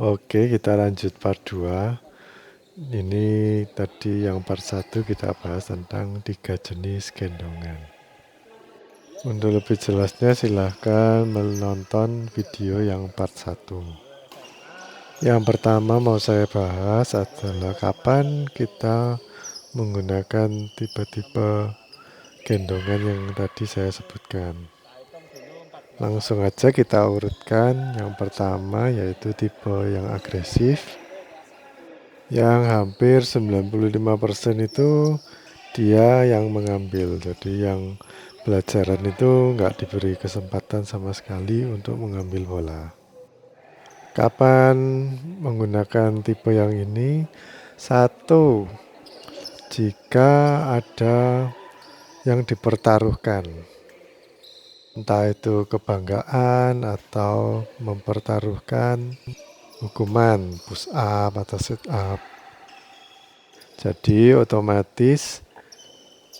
Oke, kita lanjut part 2. Ini tadi yang part 1 kita bahas tentang 3 jenis gendongan. Untuk lebih jelasnya silahkan menonton video yang part 1. Yang pertama mau saya bahas adalah kapan kita menggunakan tipe-tipe gendongan yang tadi saya sebutkan. Langsung aja kita urutkan. Yang pertama yaitu tipe yang agresif, yang hampir 95% itu dia yang mengambil. Jadi yang pelajaran itu nggak diberi kesempatan sama sekali untuk mengambil bola. Kapan menggunakan tipe yang ini? Satu, jika ada yang dipertaruhkan, entah itu kebanggaan atau mempertaruhkan hukuman push up atau sit up. Jadi otomatis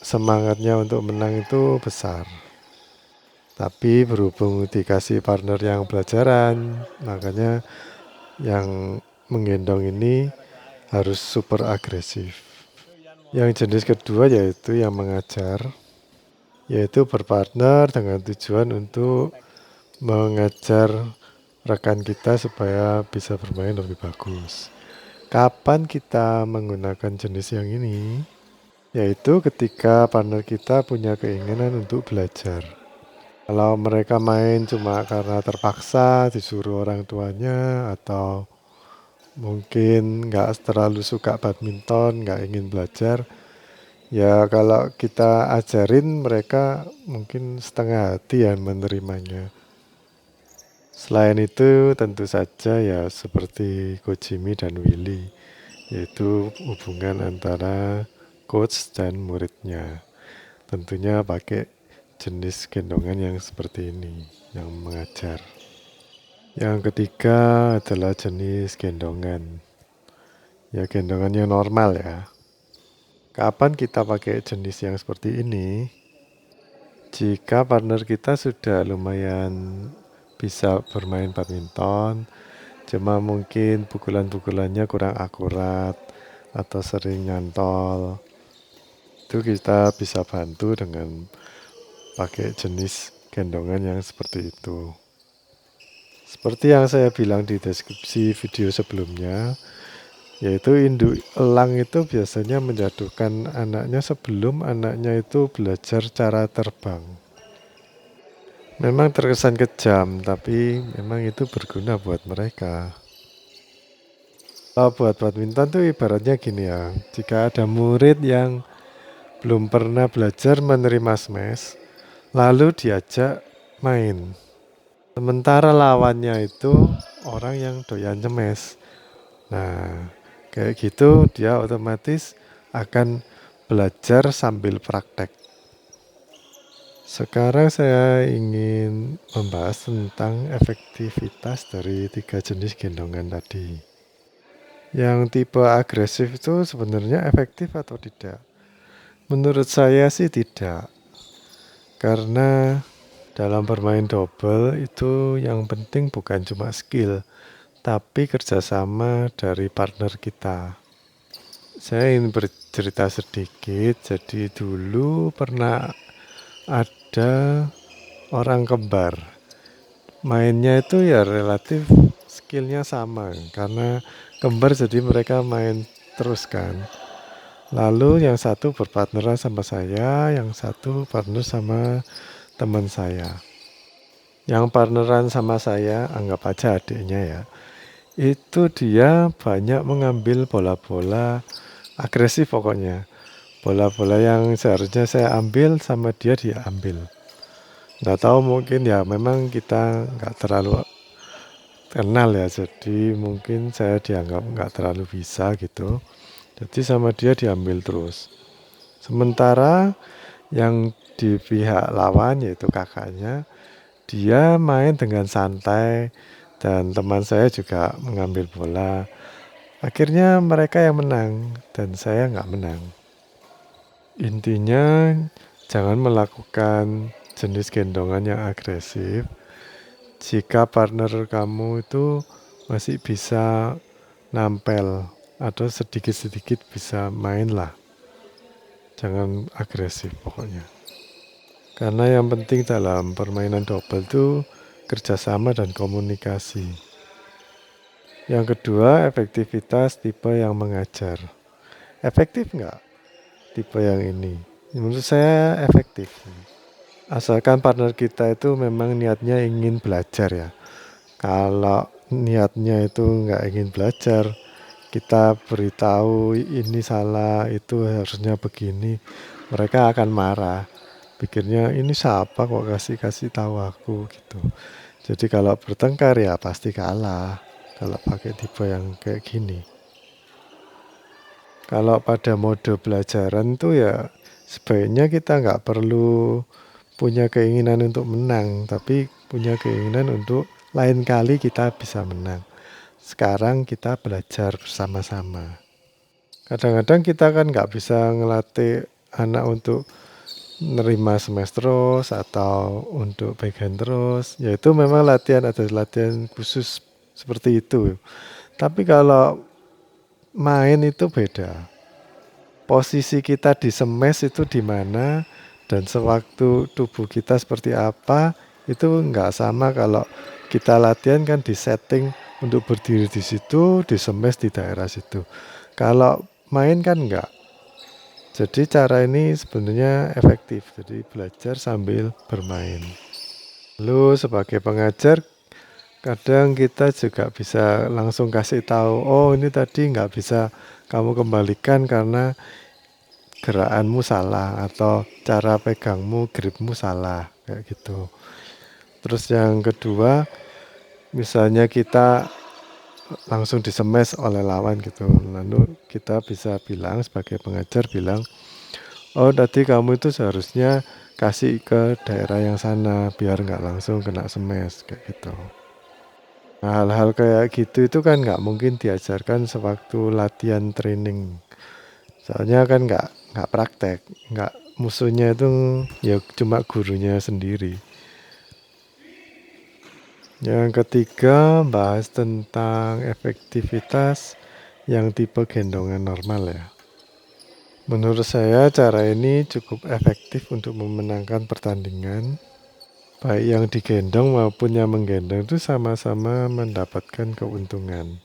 semangatnya untuk menang itu besar. Tapi berhubung dikasih partner yang pelajaran, makanya yang menggendong ini harus super agresif. Yang jenis kedua yaitu yang mengajar, yaitu berpartner dengan tujuan untuk mengajar rekan kita supaya bisa bermain lebih bagus. Kapan kita menggunakan jenis yang ini? Yaitu ketika partner kita punya keinginan untuk belajar. Kalau mereka main cuma karena terpaksa disuruh orang tuanya, atau mungkin nggak terlalu suka badminton, nggak ingin belajar, ya kalau kita ajarin mereka mungkin setengah hati ya menerimanya. Selain itu tentu saja ya seperti Coach Jimmy dan Willy, yaitu hubungan antara coach dan muridnya. Tentunya pakai jenis gendongan yang seperti ini, yang mengajar. Yang ketiga adalah jenis gendongan. Ya gendongannya normal ya. Kapan kita pakai jenis yang seperti ini? Jika partner kita sudah lumayan bisa bermain badminton, cuma mungkin pukulan-pukulannya kurang akurat atau sering nyantol, itu kita bisa bantu dengan pakai jenis gendongan yang seperti itu. Seperti yang saya bilang di deskripsi video sebelumnya, yaitu induk elang itu biasanya menjatuhkan anaknya sebelum anaknya itu belajar cara terbang. Memang terkesan kejam, tapi memang itu berguna buat mereka. Kalau buat badminton tuh ibaratnya gini ya, jika ada murid yang belum pernah belajar menerima smash, lalu diajak main. Sementara lawannya itu orang yang doyan nyemes. Nah, kayak gitu dia otomatis akan belajar sambil praktek. Sekarang saya ingin membahas tentang efektivitas dari 3 jenis gendongan tadi. Yang tipe agresif itu sebenarnya efektif atau tidak? Menurut saya sih tidak. Karena dalam bermain double itu yang penting bukan cuma skill, tapi kerjasama dari partner kita. Saya ingin bercerita sedikit. Jadi dulu pernah ada orang kembar. Mainnya itu ya relatif skillnya sama, karena kembar jadi mereka main terus kan. Lalu yang satu berpartneran sama saya, yang satu partner sama teman saya. Yang partneran sama saya, anggap aja adiknya ya, itu dia banyak mengambil bola-bola agresif pokoknya. Bola-bola yang seharusnya saya ambil sama dia ambil. Nggak tahu mungkin ya memang kita nggak terlalu kenal ya, jadi mungkin saya dianggap nggak terlalu bisa gitu. Jadi sama dia diambil terus. Sementara yang di pihak lawan yaitu kakaknya, dia main dengan santai dan teman saya juga mengambil bola. Akhirnya mereka yang menang dan saya nggak menang. Intinya jangan melakukan jenis gendongan yang agresif jika partner kamu itu masih bisa nampel atau sedikit-sedikit bisa main lah. Jangan agresif pokoknya. Karena yang penting dalam permainan double itu kerjasama dan komunikasi. Yang kedua, efektivitas tipe yang mengajar. Efektif nggak tipe yang ini? Menurut saya efektif. Asalkan partner kita itu memang niatnya ingin belajar ya. Kalau niatnya itu nggak ingin belajar, kita beritahu ini salah, itu harusnya begini, mereka akan marah. Pikirnya ini siapa kok kasih tahu aku gitu. Jadi kalau bertengkar ya pasti kalah kalau pakai tipe yang kayak gini. Kalau pada mode pelajaran tuh ya sebaiknya kita nggak perlu punya keinginan untuk menang, tapi punya keinginan untuk lain kali kita bisa menang. Sekarang kita belajar bersama-sama. Kadang-kadang kita kan nggak bisa ngelatih anak untuk nerima smash terus atau untuk backhand terus. Ya itu memang ada latihan khusus seperti itu. Tapi kalau main itu beda. Posisi kita di smash itu di mana dan sewaktu tubuh kita seperti apa itu nggak sama kalau kita latihan kan di setting untuk berdiri di situ, di smash di daerah situ. Kalau main kan enggak. Jadi cara ini sebenarnya efektif. Jadi belajar sambil bermain. Lalu sebagai pengajar kadang kita juga bisa langsung kasih tahu, oh ini tadi nggak bisa kamu kembalikan karena gerakanmu salah atau cara pegangmu, gripmu salah kayak gitu. Terus yang kedua, misalnya kita langsung disemes oleh lawan gitu. Lalu kita bisa bilang sebagai pengajar bilang, oh tadi kamu itu seharusnya kasih ke daerah yang sana biar nggak langsung kena smash kayak gitu. Nah, hal-hal kayak gitu itu kan nggak mungkin diajarkan sewaktu latihan training. Soalnya kan nggak praktek, nggak musuhnya itu ya cuma gurunya sendiri. Yang ketiga bahas tentang efektivitas yang tipe gendongan normal ya. Menurut saya cara ini cukup efektif untuk memenangkan pertandingan. Baik yang digendong maupun yang menggendong itu sama-sama mendapatkan keuntungan.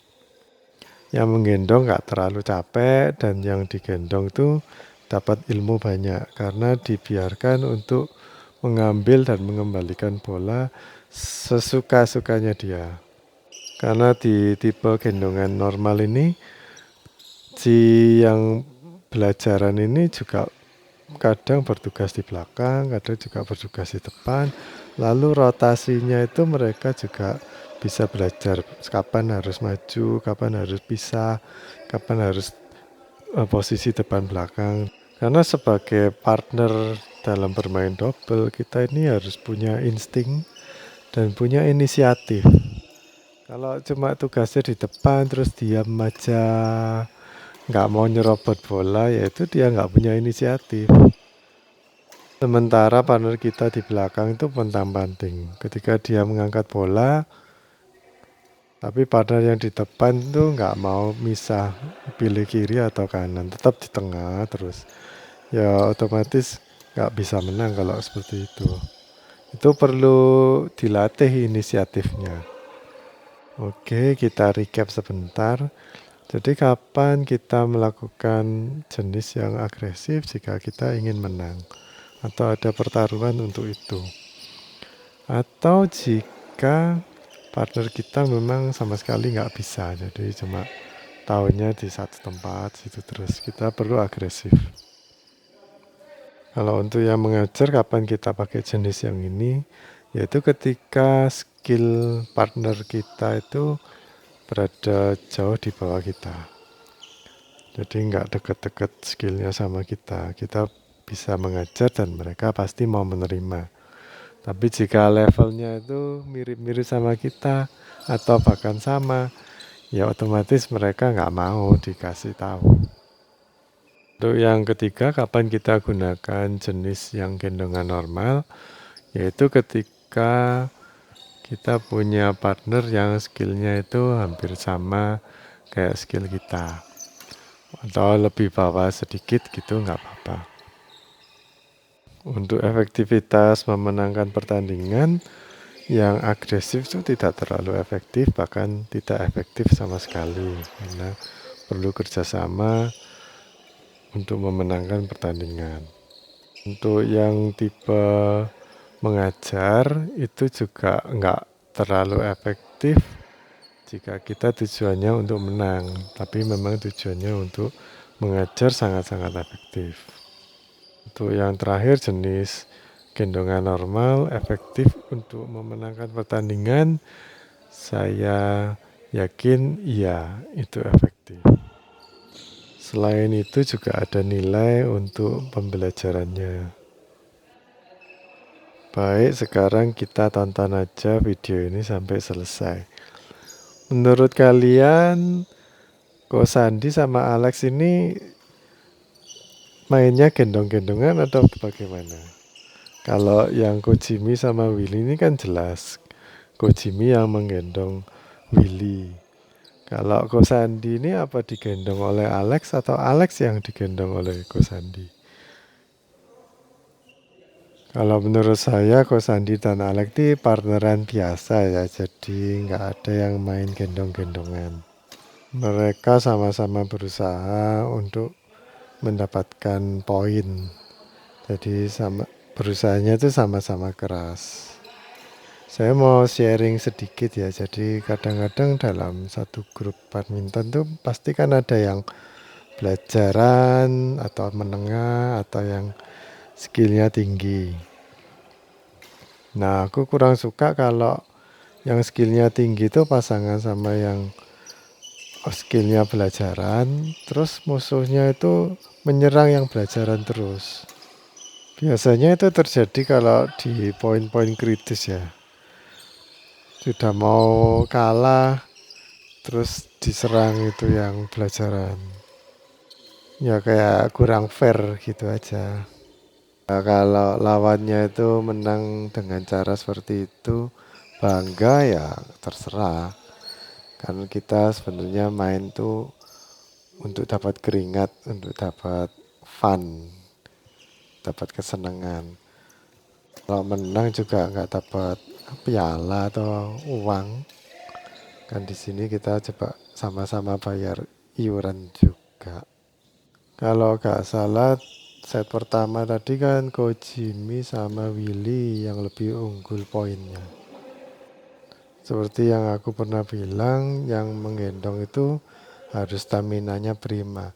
Yang menggendong nggak terlalu capek dan yang digendong itu dapat ilmu banyak karena dibiarkan untuk mengambil dan mengembalikan bola sesuka-sukanya dia. Karena di tipe gendongan normal ini si yang belajaran ini juga kadang bertugas di belakang, kadang juga bertugas di depan. Lalu rotasinya itu mereka juga bisa belajar kapan harus maju, kapan harus pisah, kapan harus posisi depan belakang. Karena sebagai partner dalam bermain double, kita ini harus punya insting dan punya inisiatif. Kalau cuma tugasnya di depan terus diam aja, nggak mau nyerobot bola, yaitu dia nggak punya inisiatif. Sementara partner kita di belakang itu pontang-panting. Ketika dia mengangkat bola, tapi partner yang di depan itu nggak mau misah pilih kiri atau kanan, tetap di tengah terus. Ya otomatis nggak bisa menang kalau seperti itu. Itu perlu dilatih inisiatifnya. Oke, kita recap sebentar. Jadi kapan kita melakukan jenis yang agresif jika kita ingin menang atau ada pertaruhan untuk itu. Atau jika partner kita memang sama sekali nggak bisa, jadi cuma taunya di satu tempat situ terus, kita perlu agresif. Kalau untuk yang mengajar kapan kita pakai jenis yang ini, yaitu ketika skill partner kita itu berada jauh di bawah kita. Jadi nggak deket-deket skillnya sama kita. Kita bisa mengajar dan mereka pasti mau menerima. Tapi jika levelnya itu mirip-mirip sama kita atau bahkan sama, ya otomatis mereka nggak mau dikasih tahu. Untuk yang ketiga, kapan kita gunakan jenis yang gendongan normal, yaitu ketika kita punya partner yang skillnya itu hampir sama kayak skill kita, atau lebih bawah sedikit gitu nggak apa-apa. Untuk efektivitas memenangkan pertandingan, yang agresif itu tidak terlalu efektif, bahkan tidak efektif sama sekali, karena perlu kerjasama untuk memenangkan pertandingan. Untuk yang tipe mengajar itu juga nggak terlalu efektif jika kita tujuannya untuk menang, tapi memang tujuannya untuk mengajar sangat-sangat efektif. Untuk yang terakhir jenis gendongan normal efektif untuk memenangkan pertandingan, saya yakin iya itu efektif. Selain itu juga ada nilai untuk pembelajarannya. Baik, sekarang kita tonton aja video ini sampai selesai. Menurut kalian, Ko Sandi sama Alex ini mainnya gendong-gendongan atau bagaimana? Kalau yang Ko Jimmy sama Willy ini kan jelas Ko Jimmy yang menggendong Willy. Kalau Ko Sandi ini apa digendong oleh Alex atau Alex yang digendong oleh Ko Sandi? Kalau menurut saya Ko Sandi dan Alex ini partneran biasa ya, jadi nggak ada yang main gendong-gendongan. Mereka sama-sama berusaha untuk mendapatkan poin. Jadi berusahanya itu sama-sama keras. Saya mau sharing sedikit ya. Jadi kadang-kadang dalam satu grup badminton tuh pasti kan ada yang belajaran atau menengah atau yang skillnya tinggi. Nah, aku kurang suka kalau yang skillnya tinggi itu pasangan sama yang skillnya belajaran, terus musuhnya itu menyerang yang belajaran terus. Biasanya itu terjadi kalau di poin-poin kritis ya. Sudah mau kalah, terus diserang itu yang belajaran. Ya kayak kurang fair gitu aja. Nah, kalau lawannya itu menang dengan cara seperti itu, bangga ya terserah. Karena kita sebenarnya main tuh untuk dapat keringat, untuk dapat fun, dapat kesenangan. Kalau menang juga nggak dapat piala atau uang. Kan di sini kita coba sama-sama bayar iuran juga. Kalau nggak salah set pertama tadi kan Ko Jimmy sama Willy yang lebih unggul poinnya. Seperti yang aku pernah bilang, yang menggendong itu harus staminanya prima.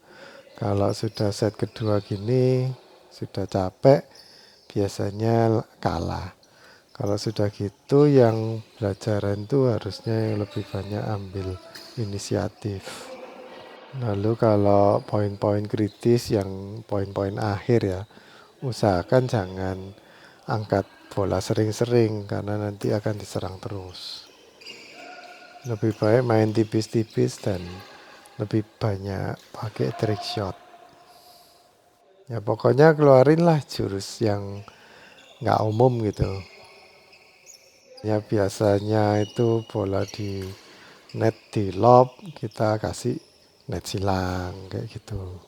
Kalau sudah set kedua gini, sudah capek, biasanya kalah. Kalau sudah gitu, yang belajaran itu harusnya yang lebih banyak ambil inisiatif. Lalu kalau poin-poin kritis yang poin-poin akhir ya, usahakan jangan angkat bola sering-sering karena nanti akan diserang terus. Lebih baik main tipis-tipis dan lebih banyak pakai trick shot. Ya pokoknya keluarin lah jurus yang nggak umum gitu. Ya biasanya itu bola di net di lob, kita kasih net silang kayak gitu.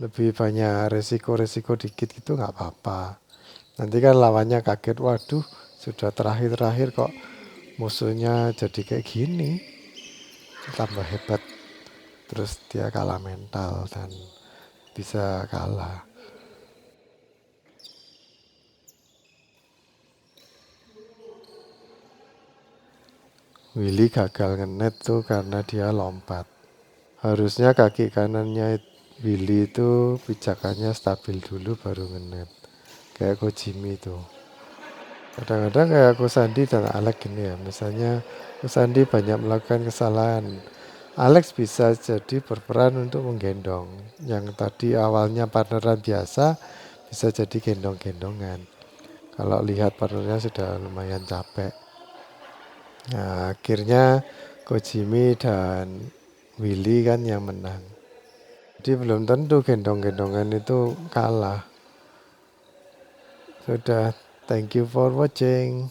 Lebih banyak resiko-resiko dikit gitu nggak apa-apa. Nanti kan lawannya kaget, waduh sudah terakhir-terakhir kok musuhnya jadi kayak gini. Tambah hebat. Terus dia kalah mental dan bisa kalah. Willy gagal ngenet tuh karena dia lompat. Harusnya kaki kanannya Willy itu pijakannya stabil dulu baru ngenet. Kayak Ko Jimmy itu. Kadang-kadang kayak Ko Sandi dan Alex gini ya. Misalnya Ko Sandi banyak melakukan kesalahan. Alex bisa jadi berperan untuk menggendong. Yang tadi awalnya partneran biasa bisa jadi gendong-gendongan. Kalau lihat partnernya sudah lumayan capek. Nah, akhirnya Ko Jimmy dan Willy kan yang menang. Jadi belum tentu gendong-gendongan itu kalah. Sudah, thank you for watching.